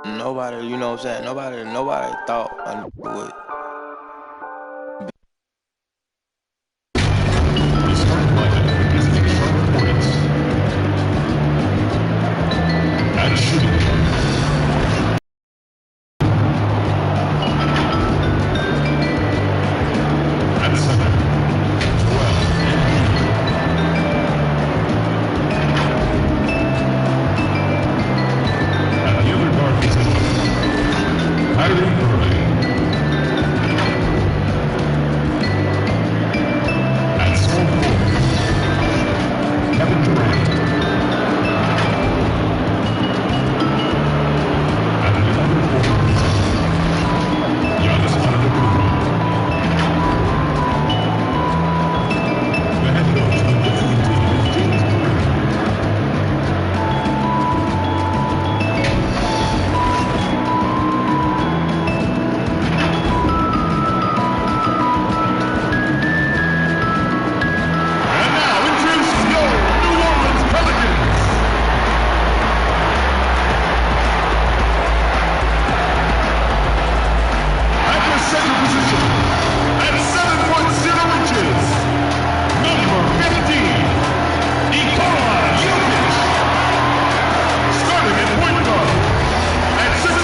Nobody, you know what I'm saying? Nobody thought I would. The starting lineup is the Charlotte Hornets. At shooting guard, at center, Joel Embiid. At the other guard position, Kyrie Irving. At small forward, Kevin Durant. At the other forward position, Giannis Antetokounmpo. The head coach of the defending team is James Harden. And now introducing your New Orleans Pelicans. At the center position, at 7'0", number 15, Nikola Jokic. Starting at point guard, at 6'3",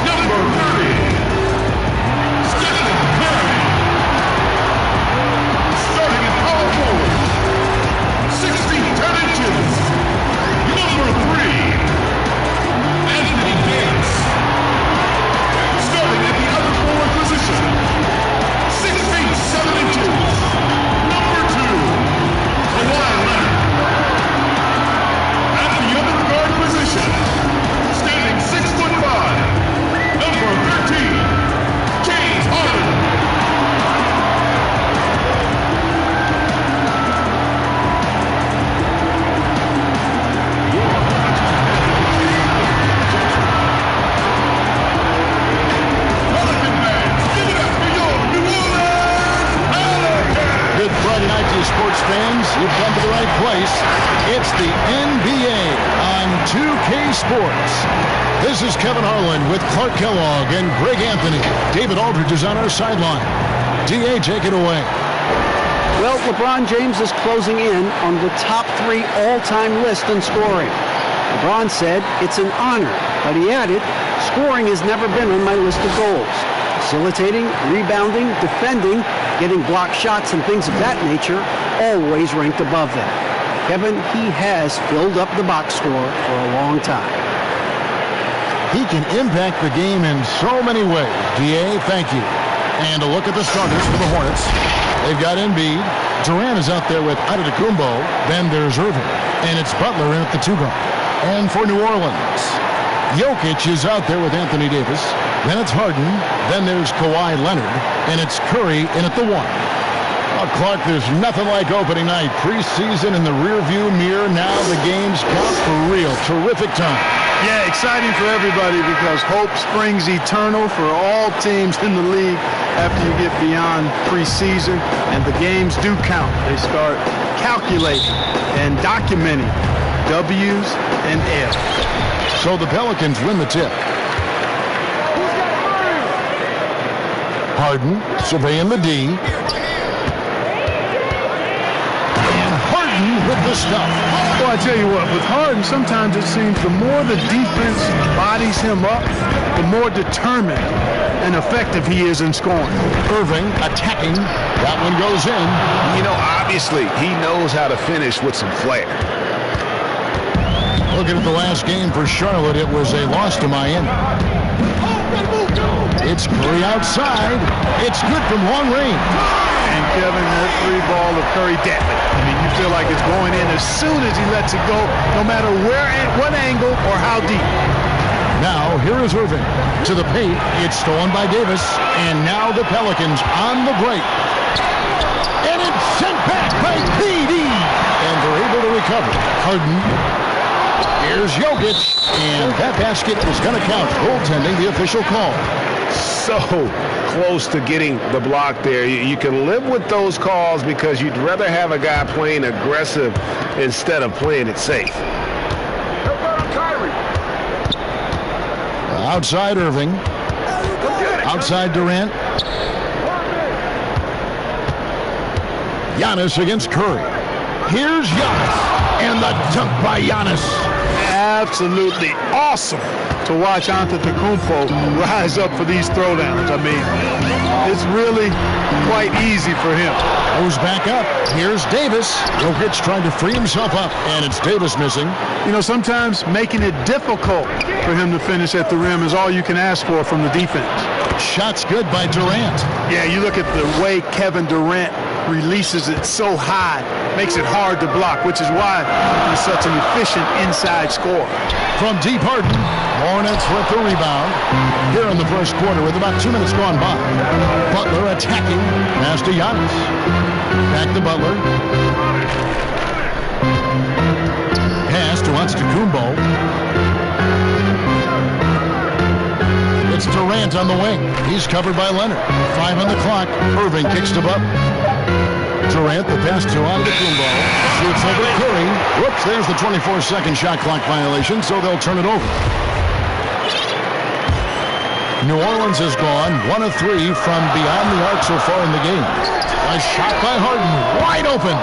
number 30, Stephen Curry. Starting at power forward, 6 feet 10 inches, number 3, Anthony Davis. Starting at the other forward position, 6 feet 7 inches, number 2, Kawhi Leonard. At the other guard position, standing 6'5", number 13, James Harden. Pelican fans, give it up for your New Orleans Pelicans! Good Friday night to you sports fans. You've come to the right place. It's the NBA on 2K Sports. This is Kevin Harlan with Clark Kellogg and Greg Anthony. David Aldridge is on our sideline. DA, take it away. Well, LeBron James is closing in on the top 3 all-time list in scoring. LeBron said, "It's an honor," but he added, "Scoring has never been on my list of goals. Facilitating, rebounding, defending, getting blocked shots and things of that nature always ranked above that." Kevin, he has filled up the box score for a long time. He can impact the game in so many ways. DA, thank you. And a look at the starters for the Hornets. They've got Embiid. Durant is out there with Antetokounmpo. Then there's Irving. And it's Butler in at the 2 guard. And for New Orleans, Jokic is out there with Anthony Davis. Then it's Harden. Then there's Kawhi Leonard. And it's Curry in at the 1. Well, Clark, there's nothing like opening night. Preseason in the rearview mirror. Now the games count for real. Terrific time. Yeah, exciting for everybody because hope springs eternal for all teams in the league after you get beyond preseason, and the games do count. They start calculating and documenting W's and L's. So the Pelicans win the tip. Harden surveying the D. And Harden with the stuff. Well, I tell you what, with Harden, sometimes it seems the more the defense bodies him up, the more determined and effective he is in scoring. Irving attacking. That one goes in. You know, obviously, he knows how to finish with some flair. Looking at the last game for Charlotte, it was a loss to Miami. It's Curry outside. It's good from long range. And Kevin, that 3 ball of Curry, deadly. I mean, you feel like it's going in as soon as he lets it go, no matter where, at what angle, or how deep. Now, here is Irving. To the paint, it's stolen by Davis. And now the Pelicans on the break. And it's sent back by PD. And they're able to recover. Harden. Here's Jokic. And that basket is going to count. Goaltending, the official call. So close to getting the block there. You can live with those calls because you'd rather have a guy playing aggressive instead of playing it safe. Outside Irving. Outside Durant. Giannis against Curry. Here's Giannis. And the dunk by Giannis. Absolutely awesome to watch Antetokounmpo rise up for these throwdowns. I mean, it's really quite easy for him. Goes back up. Here's Davis. Jokic trying to free himself up, and it's Davis missing. You know, sometimes making it difficult for him to finish at the rim is all you can ask for from the defense. Shot's good by Durant. Yeah, you look at the way Kevin Durant releases it so high, makes it hard to block, which is why he's such an efficient inside scorer. From deep, Harden. Hornets with the rebound. Here in the first quarter with about 2 minutes gone by. Butler attacking. Pass to Giannis. Back to Butler. Pass to Antetokounmpo. It's Durant on the wing. He's covered by Leonard. 5 on the clock. Irving kicks to Butler. Durant, the pass to Antetokounmpo. Shoots over Curry. Whoops, there's the 24-second shot clock violation, so they'll turn it over. New Orleans has gone 1 of 3 from beyond the arc so far in the game. A shot by Harden, wide open.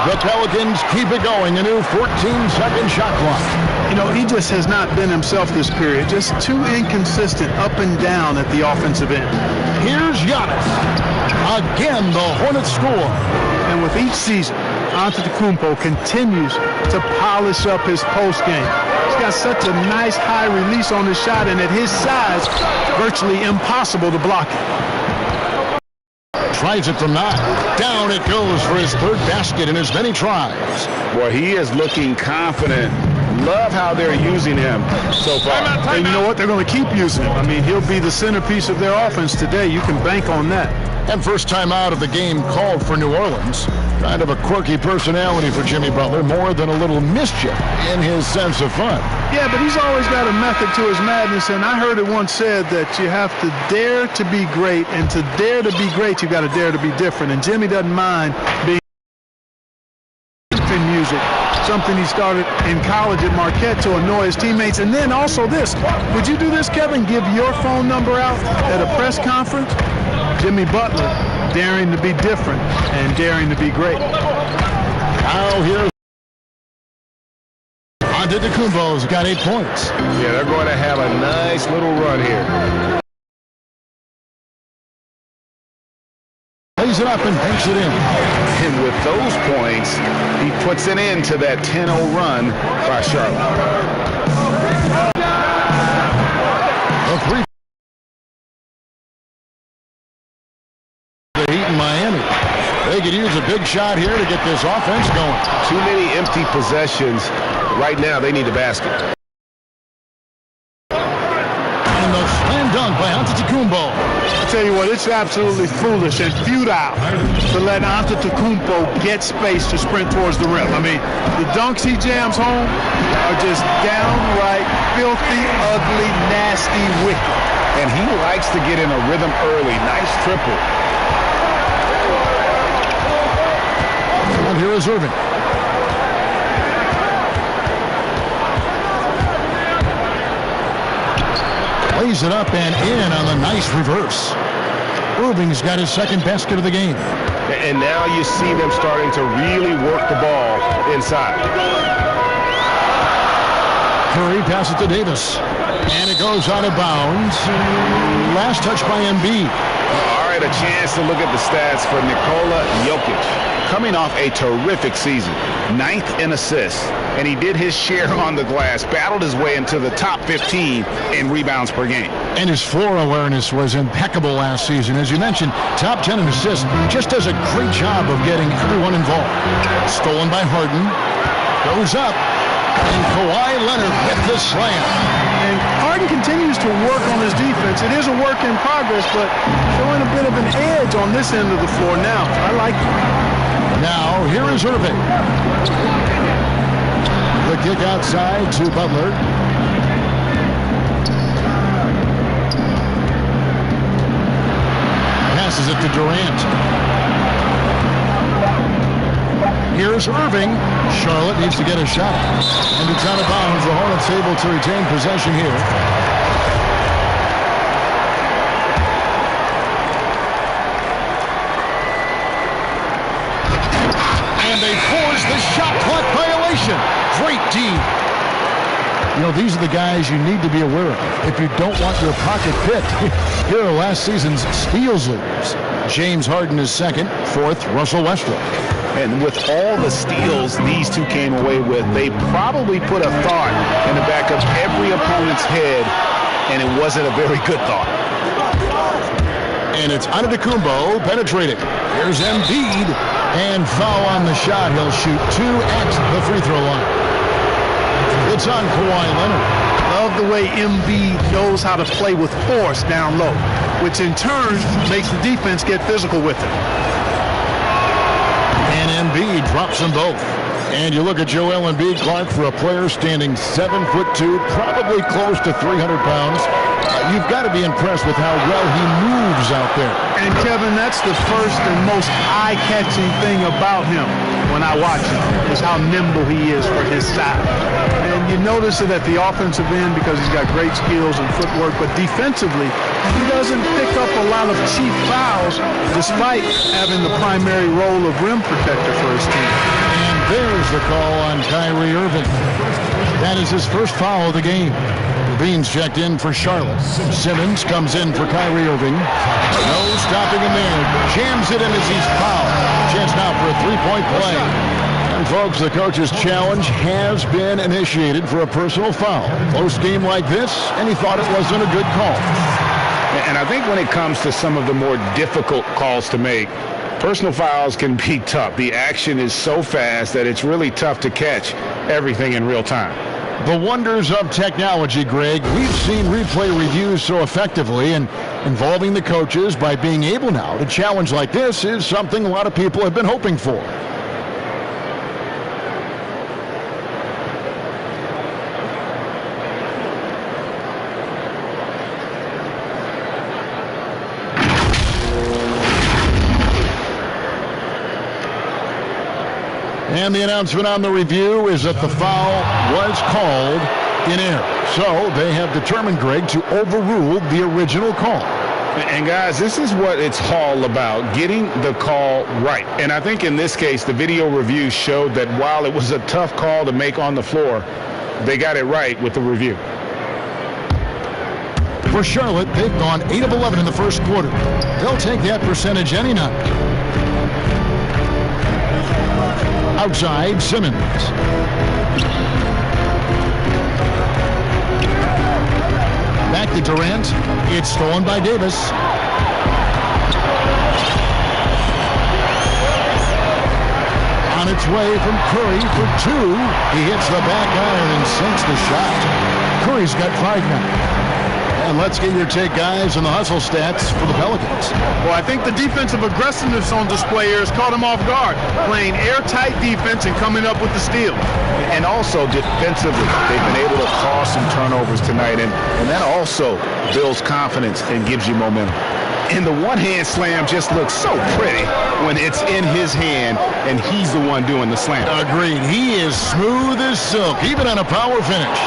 The Pelicans keep it going, a new 14-second shot clock. You know, he just has not been himself this period. Just too inconsistent up and down at the offensive end. Here's Giannis. Again, the Hornets score. And with each season, Antetokounmpo continues to polish up his post game. He's got such a nice high release on his shot, and at his size, virtually impossible to block it. Tries it from 9. Down it goes for his third basket in as many tries. Boy, he is looking confident. Love how they're using him so far. And you know what? They're going to keep using him. I mean, he'll be the centerpiece of their offense today. You can bank on that. And first time out of the game called for New Orleans. Kind of a quirky personality for Jimmy Butler, more than a little mischief in his sense of fun. Yeah, but he's always got a method to his madness, and I heard it once said that you have to dare to be great, and to dare to be great, you got to dare to be different. And Jimmy doesn't mind being music, something he started in college at Marquette to annoy his teammates. And then also this, would you do this, Kevin? Give your phone number out at a press conference? Jimmy Butler daring to be different and daring to be great. Now here's Antetokounmpo's got 8 points. Yeah, they're going to have a nice little run here. Lays it up and banks it in. And with those points, he puts an end to that 10-0 run by Charlotte. The 3. The Heat in Miami. They could use a big shot here to get this offense going. Too many empty possessions. Right now, they need a basket. And the slam dunk by Antetokounmpo. I tell you what, it's absolutely foolish and futile to let Antetokounmpo get space to sprint towards the rim. I mean, the dunks he jams home are just downright filthy, ugly, nasty, wicked. And he likes to get in a rhythm early. Nice triple. And here is Irving. Lays it up and in on the nice reverse. Irving's got his second basket of the game. And now you see them starting to really work the ball inside. Curry passes to Davis. And it goes out of bounds. Last touch by Embiid. All right, a chance to look at the stats for Nikola Jokic. Coming off a terrific season, 9th in assists, and he did his share on the glass, battled his way into the top 15 in rebounds per game. And his floor awareness was impeccable last season. As you mentioned, top 10 in assists, just does a great job of getting everyone involved. Stolen by Harden, goes up, and Kawhi Leonard with the slam. And Harden continues to work on his defense. It is a work in progress, but showing a bit of an edge on this end of the floor now. I like it. Now, here is Irving. The kick outside to Butler. Passes it to Durant. Here's Irving. Charlotte needs to get a shot. And it's out of bounds. The Hornets able to retain possession here. Great D. You know, these are the guys you need to be aware of if you don't want your pocket picked. Here are last season's steals leaders. James Harden is second, fourth, Russell Westbrook. And with all the steals these two came away with, they probably put a thought in the back of every opponent's head, and it wasn't a very good thought. And it's Antetokounmpo penetrating. Here's Embiid, and foul on the shot. He'll shoot 2 at the free throw line. It's on Kawhi Leonard. Love the way Embiid knows how to play with force down low, which in turn makes the defense get physical with him. And Embiid drops them both. And you look at Joel Embiid, Clark, for a player standing 7'2", probably close to 300 pounds. You've got to be impressed with how well he moves out there. And Kevin, that's the first and most eye-catching thing about him when I watch him, is how nimble he is for his size. And you notice it at the offensive end because he's got great skills and footwork, but defensively, he doesn't pick up a lot of cheap fouls despite having the primary role of rim protector for his team. And there's the call on Kyrie Irving. That is his first foul of the game. Beans checked in for Charlotte. Simmons comes in for Kyrie Irving. No stopping him there. Jams it in as he's fouled. Chance now for a three-point play. And folks, the coach's challenge has been initiated for a personal foul. Close game like this, and he thought it wasn't a good call. And I think when it comes to some of the more difficult calls to make, personal fouls can be tough. The action is so fast that it's really tough to catch everything in real time. The wonders of technology, Greg. We've seen replay reviews so effectively, and involving the coaches by being able now to challenge like this is something a lot of people have been hoping for. And the announcement on the review is that the foul was called in error. So they have determined, Greg, to overrule the original call. And guys, this is what it's all about, getting the call right. And I think in this case, the video review showed that while it was a tough call to make on the floor, they got it right with the review. For Charlotte, they've gone 8 of 11 in the first quarter. They'll take that percentage any night. Outside, Simmons. Back to Durant. It's stolen by Davis. On its way from Curry for 2. He hits the back iron and sinks the shot. Curry's got 5 now. And let's get your take, guys, on the hustle stats for the Pelicans. Well, I think the defensive aggressiveness on display here has caught him off guard, playing airtight defense and coming up with the steal. And also defensively, they've been able to cause some turnovers tonight, and that also builds confidence and gives you momentum. And the one-hand slam just looks so pretty when it's in his hand and he's the one doing the slam. Agreed. He is smooth as silk, even on a power finish.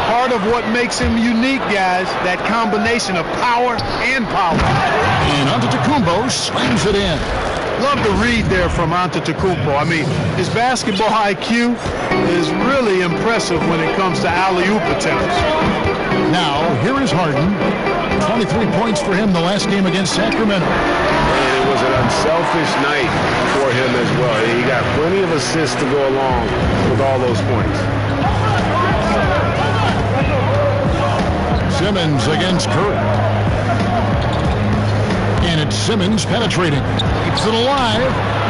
Part of what makes him unique, guys, that combination of power and power. And Antetokounmpo slams it in. Love the read there from Antetokounmpo. I mean, his basketball IQ is really impressive when it comes to alley-oop attempts. Now, here is Harden. 23 points for him the last game against Sacramento. And it was an unselfish night for him as well. He got plenty of assists to go along with all those points. Simmons against Curry. And it's Simmons penetrating. Keeps it alive.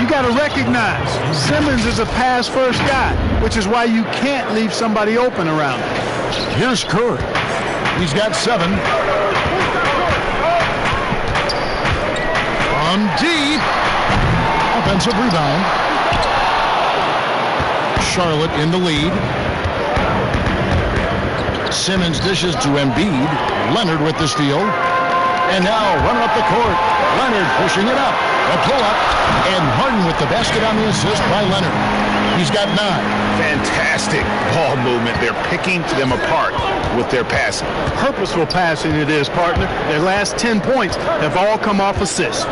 You got to recognize Simmons is a pass-first guy, which is why you can't leave somebody open around him. Here's Curry. He's got 7. From deep. Offensive rebound. Charlotte in the lead. Simmons dishes to Embiid. Leonard with the steal. And now running up the court. Leonard pushing it up. A pull-up. And Harden with the basket on the assist by Leonard. He's got 9. Fantastic ball movement. They're picking them apart with their passing. Purposeful passing it is, partner. Their last 10 points have all come off assists.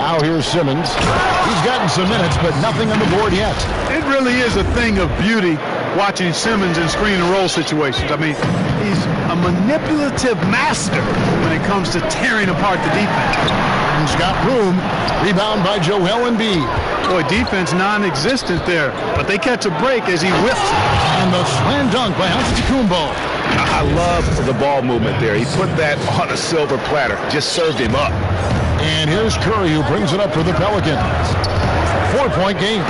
Now here's Simmons. He's gotten some minutes, but nothing on the board yet. It really is a thing of beauty watching Simmons in screen and roll situations. I mean, he's a manipulative master when it comes to tearing apart the defense. He's got room. Rebound by Joel Embiid. Boy, defense non-existent there, but they catch a break as he whips it. And the slam dunk by Antetokounmpo. I love the ball movement there. He put that on a silver platter, just served him up. And here's Curry, who brings it up for the Pelicans. 4-point game.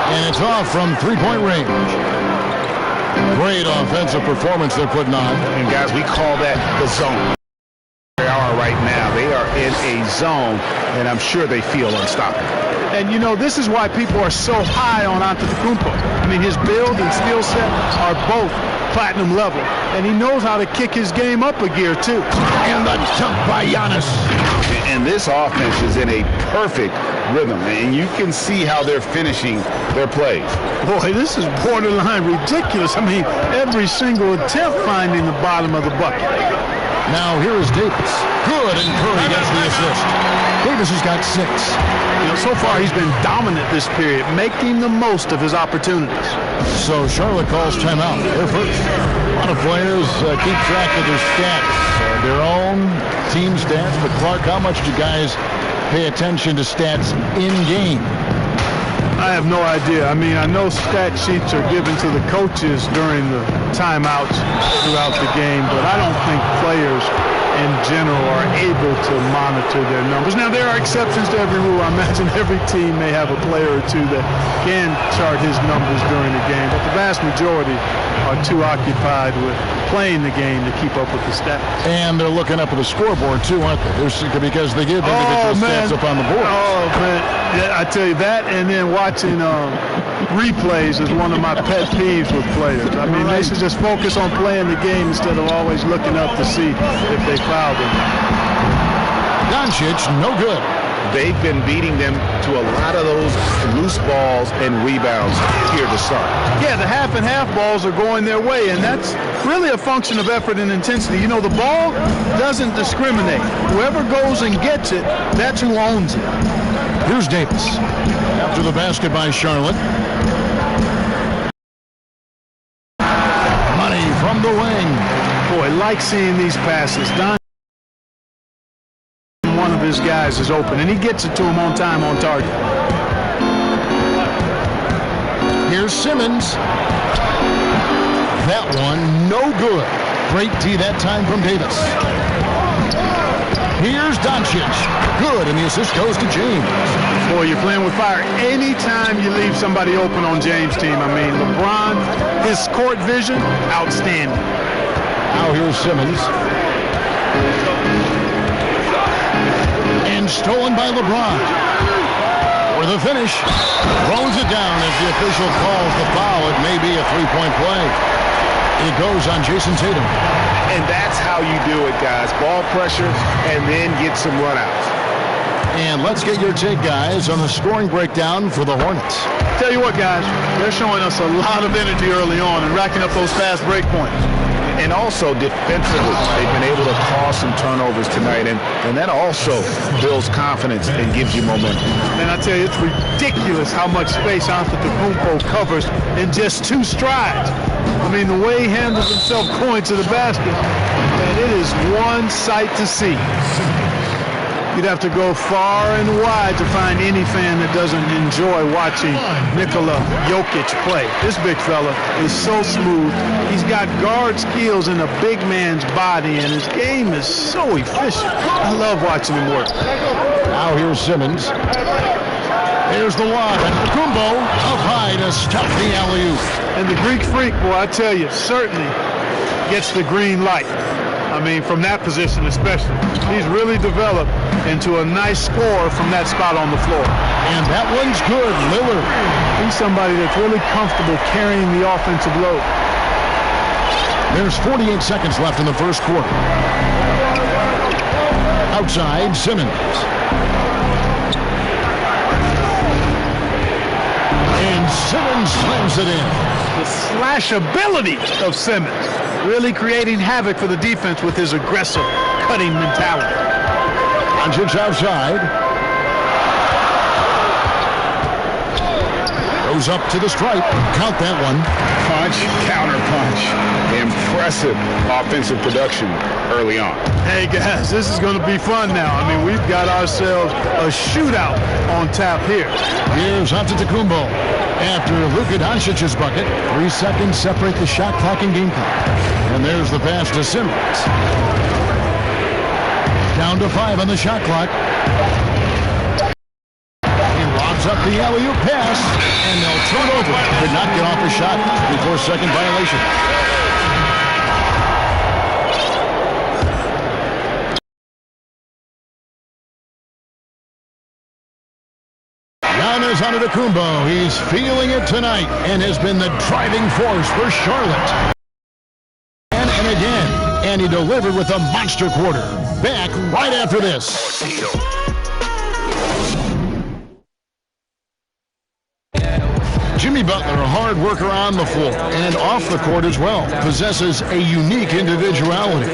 And it's off from three-point range. Great offensive performance they're putting on. And guys, we call that the zone. They are right now. They are in a zone, and I'm sure they feel unstoppable. And, you know, this is why people are so high on Antetokounmpo. I mean, his build and skill set are both platinum level. And he knows how to kick his game up a gear, too. And the dunk by Giannis. And this offense is in a perfect rhythm, and you can see how they're finishing their plays. Boy, this is borderline ridiculous. I mean, every single attempt finding the bottom of the bucket. Now here is Davis. Good, and Curry gets the assist. Davis has got 6. You know, so far he's been dominant this period, making the most of his opportunities. So Charlotte calls timeout. They're first. A lot of players keep track of their stats, their own team stats. But Clark, how much do guys pay attention to stats in game? I have no idea. I mean, I know stat sheets are given to the coaches during the timeouts throughout the game, but I don't think players in general are able to monitor their numbers. Now, there are exceptions to every rule. I imagine every team may have a player or two that can chart his numbers during the game, but the vast majority are too occupied with playing the game to keep up with the stats. And they're looking up at the scoreboard, too, aren't they? Because they give individual stats up on the board. Oh, man. Yeah, I tell you that, and then watching replays is one of my pet peeves with players. I mean, they should just focus on playing the game instead of always looking up to see if they fouled them. Doncic, no good. They've been beating them to a lot of those loose balls and rebounds here to start. Yeah, the half and half balls are going their way, and that's really a function of effort and intensity. You know, the ball doesn't discriminate. Whoever goes and gets it, that's who owns it. Here's Davis. After the basket by Charlotte. Money from the wing. Boy, like seeing these passes. One of his guys is open, and he gets it to him on time, on target. Here's Simmons. That one, no good. Great D that time from Davis. Here's Doncic. Good, and the assist goes to James. Boy, you're playing with fire. Anytime you leave somebody open on James' team, I mean, LeBron, his court vision, outstanding. Now here's Simmons. And stolen by LeBron. For the finish. Throws it down as the official calls the foul. It may be a three-point play. It goes on Jason Tatum. And that's how you do it, guys. Ball pressure and then get some runouts. And let's get your take, guys, on the scoring breakdown for the Hornets. Tell you what, guys, they're showing us a lot of energy early on and racking up those fast break points. And also defensively, they've been able to cause some turnovers tonight, and that also builds confidence and gives you momentum. And I tell you, it's ridiculous how much space Antetokounmpo covers in just 2 strides. I mean, the way he handles himself going to the basket, and it is one sight to see. You'd have to go far and wide to find any fan that doesn't enjoy watching Nikola Jokic play. This big fella is so smooth. He's got guard skills in a big man's body, and his game is so efficient. I love watching him work. Now here's Simmons. There's the lob, and Kumbo up high to stop the alley-oop. And the Greek Freak, boy, I tell you, certainly gets the green light. I mean, from that position especially. He's really developed into a nice scorer from that spot on the floor. And that one's good, Lillard. He's somebody that's really comfortable carrying the offensive load. There's 48 seconds left in the first quarter. Outside, Simmons. And Simmons slams it in. The slash ability of Simmons, really creating havoc for the defense with his aggressive, cutting mentality. Doncic outside. Goes up to the stripe. Count that one. Punch, counter punch. Impressive offensive production early on. Hey, guys, this is going to be fun now. I mean, we've got ourselves a shootout on tap here. Here's Antetokounmpo. After Luka Doncic's bucket, 3 seconds separate the shot clock and game clock. And there's the pass to Simmons. Down to 5 on the shot clock. Up the alley-oop pass, and they'll turn over. Could not get off a shot before second violation. Giannis Antetokounmpo, he's feeling it tonight and has been the driving force for Charlotte. And again, and he delivered with a monster quarter. Back right after this. Jimmy Butler, a hard worker on the floor and off the court as well, possesses a unique individuality.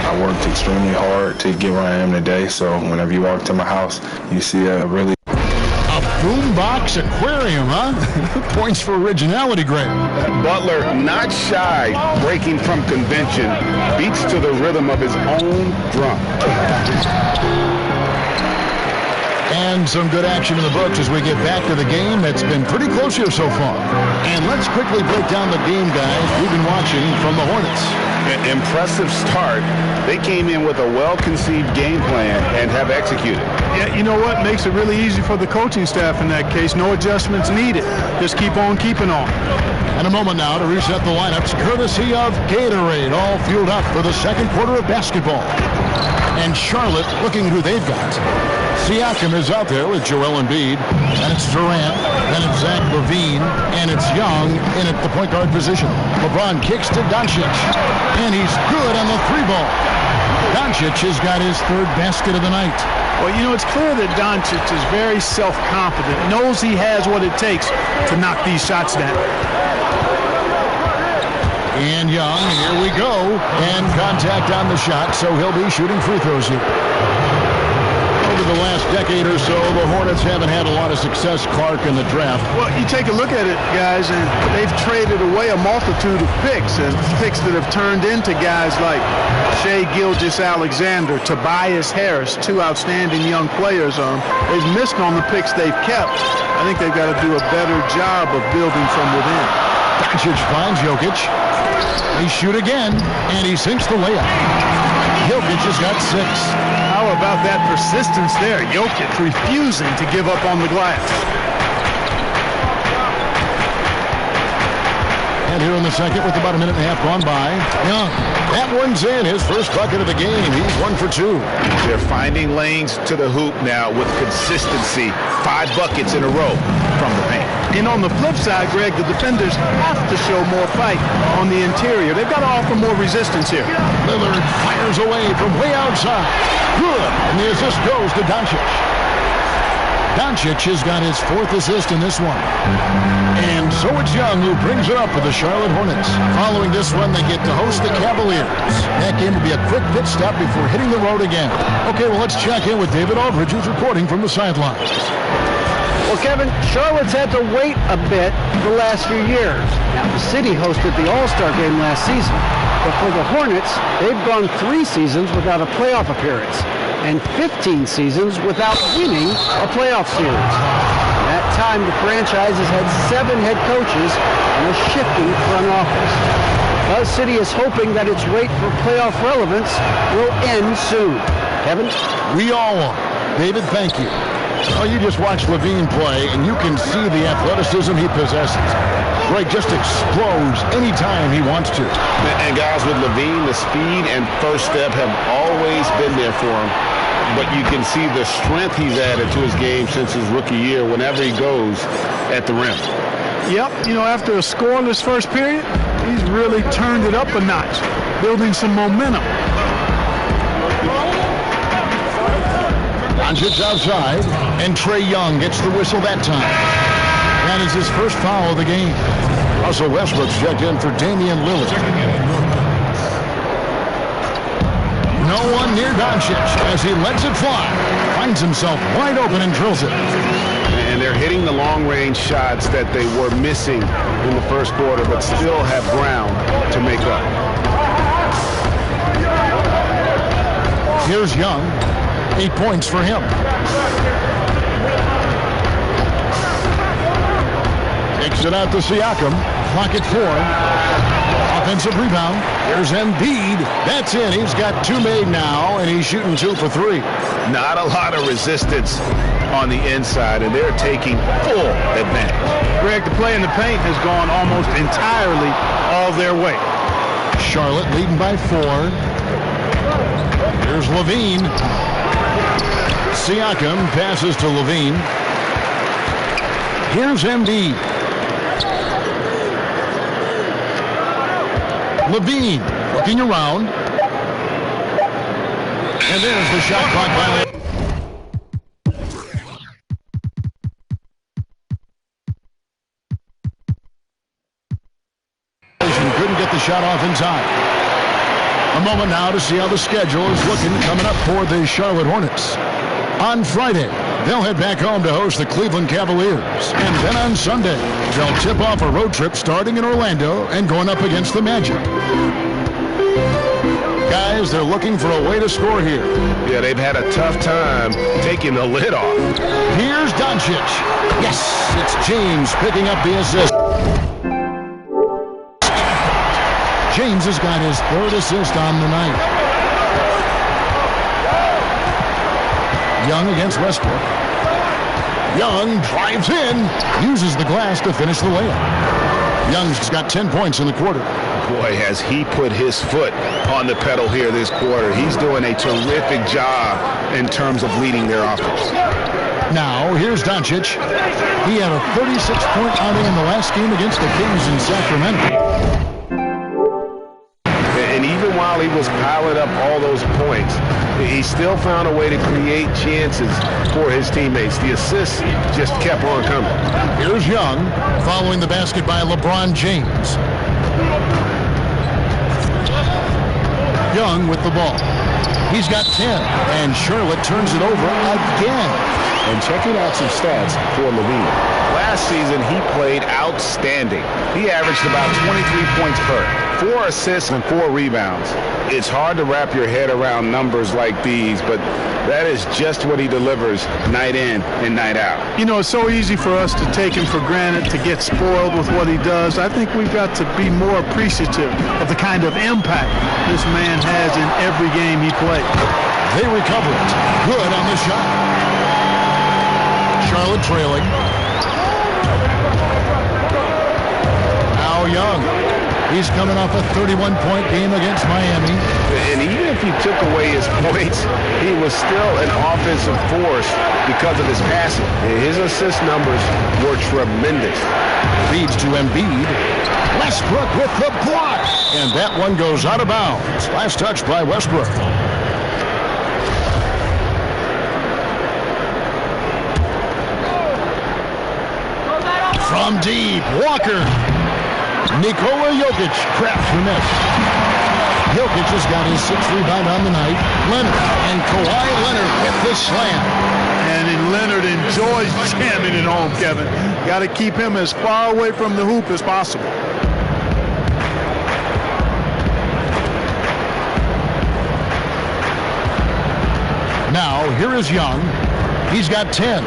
I worked extremely hard to get where I am today, so whenever you walk to my house, you see a really... A boombox aquarium, huh? Points for originality, Greg. Butler, not shy, breaking from convention, beats to the rhythm of his own drum. And some good action in the books as we get back to the game that's been pretty close here so far. And let's quickly break down the game, guys, we've been watching from the Hornets. An impressive start. They came in with a well-conceived game plan and have executed. Yeah, you know what? Makes it really easy for the coaching staff in that case. No adjustments needed. Just keep on keeping on. And a moment now to reset the lineups, courtesy of Gatorade, all fueled up for the second quarter of basketball. And Charlotte looking who they've got. Siakam is out there with Joel Embiid, and it's Durant, then it's Zach LaVine, and it's Young in at the point guard position. LeBron kicks to Doncic, and he's good on the 3-ball. Doncic has got his third basket of the night. Well, you know, it's clear that Doncic is very self-confident, knows he has what it takes to knock these shots down. And Young, here we go, and contact on the shot, so he'll be shooting free throws here. Over the last decade or so, the Hornets haven't had a lot of success, Clark, in the draft. Well, you take a look at it, guys, and they've traded away a multitude of picks, and picks that have turned into guys like Shai Gilgeous-Alexander, Tobias Harris, 2 outstanding young players. They've missed on the picks they've kept. I think they've got to do a better job of building from within. Doncic finds Jokic. He shoot again, and he sinks the layup. Jokic has got 6. How about that persistence there? Jokic refusing to give up on the glass. And here in the second with about a minute and a half gone by. Young, that one's in. His first bucket of the game. He's 1 for 2. They're finding lanes to the hoop now with consistency. 5 buckets in a row from the paint. And on the flip side, Greg, the defenders have to show more fight on the interior. They've got to offer more resistance here. Lillard fires away from way outside. Good. And the assist goes to Doncic. Doncic has got his 4th assist in this one. And so it's Young who brings it up for the Charlotte Hornets. Following this one, they get to host the Cavaliers. That game will be a quick pit stop before hitting the road again. Okay, well, let's check in with David Aldridge, who's reporting from the sidelines. Well, Kevin, Charlotte's had to wait a bit the last few years. Now, the city hosted the All-Star game last season. But for the Hornets, they've gone 3 seasons without a playoff appearance and 15 seasons without winning a playoff series. In that time, the franchise has had 7 head coaches and a shifting front office. Buzz City is hoping that its wait for playoff relevance will end soon. Kevin? We all are. David, thank you. Oh, you just watch LaVine play, and you can see the athleticism he possesses. Greg just explodes anytime he wants to. And guys, with LaVine, the speed and first step have always been there for him. But you can see the strength he's added to his game since his rookie year whenever he goes at the rim. Yep, you know, after a scoreless first period, he's really turned it up a notch, building some momentum. Doncic outside, and Trae Young gets the whistle that time. That is his first foul of the game. Russell Westbrook's checked in for Damian Lillard. No one near Doncic as he lets it fly. Finds himself wide open and drills it. hitting the long-range shots that they were missing in the first quarter, but still have ground to make up. Here's Young. 8 points for him. Takes it out to Siakam. Clock at 4. Offensive rebound. Here's Embiid. That's in. He's got 2 made now, and he's shooting 2 for 3. Not a lot of resistance on the inside, and they're taking full advantage. Greg, the play in the paint has gone almost entirely all their way. Charlotte leading by 4. Here's Levine. Siakam passes to Levine. Here's Embiid. Levine looking around. And there's the shot clock violation. Couldn't get the shot off in time. A moment now to see how the schedule is looking coming up for the Charlotte Hornets. On Friday, they'll head back home to host the Cleveland Cavaliers. And then on Sunday, they'll tip off a road trip starting in Orlando and going up against the Magic. Guys, they're looking for a way to score here. Yeah, they've had a tough time taking the lid off. Here's Doncic. Yes, it's James picking up the assist. James has got his 3rd assist on the night. Young against Westbrook. Young drives in, uses the glass to finish the layup. Young's got 10 points in the quarter. Boy, has he put his foot on the pedal here this quarter. He's doing a terrific job in terms of leading their offense. Now, here's Doncic. He had a 36-point outing in the last game against the Kings in Sacramento. And even while he was piling up all those points, he still found a way to create chances for his teammates. The assists just kept on coming. Here's Young following the basket by LeBron James. Young with the ball. He's got 10, and Charlotte turns it over again. And checking out some stats for Levine. Last season, he played outstanding. He averaged about 23 points per, 4 assists and 4 rebounds. It's hard to wrap your head around numbers like these, but that is just what he delivers night in and night out. You know, it's so easy for us to take him for granted, to get spoiled with what he does. I think we've got to be more appreciative of the kind of impact this man has in every game he plays. They recover it. Good on the shot. Charlotte trailing. Now Young. He's coming off a 31-point game against Miami. And even if you took away his points, he was still an offensive force because of his passing. His assist numbers were tremendous. Feeds to Embiid. Westbrook with the block. And that one goes out of bounds. Last touch by Westbrook. From deep, Walker. Nikola Jokic crafts the miss. Jokic has got his 6th rebound on the night. Leonard and Kawhi Leonard with the slam. And Leonard enjoys jamming it home, Kevin. Got to keep him as far away from the hoop as possible. Now, here is Young. He's got 10.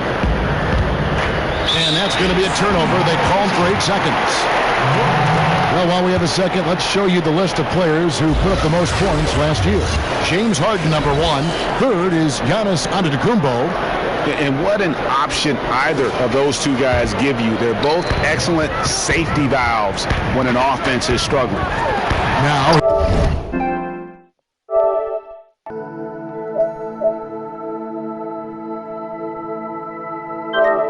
And that's going to be a turnover. They call him for 8 seconds. Well, while we have a second, let's show you the list of players who put up the most points last year. James Harden, number 1. Third is Giannis Antetokounmpo. And what an option either of those two guys give you. They're both excellent safety valves when an offense is struggling. Now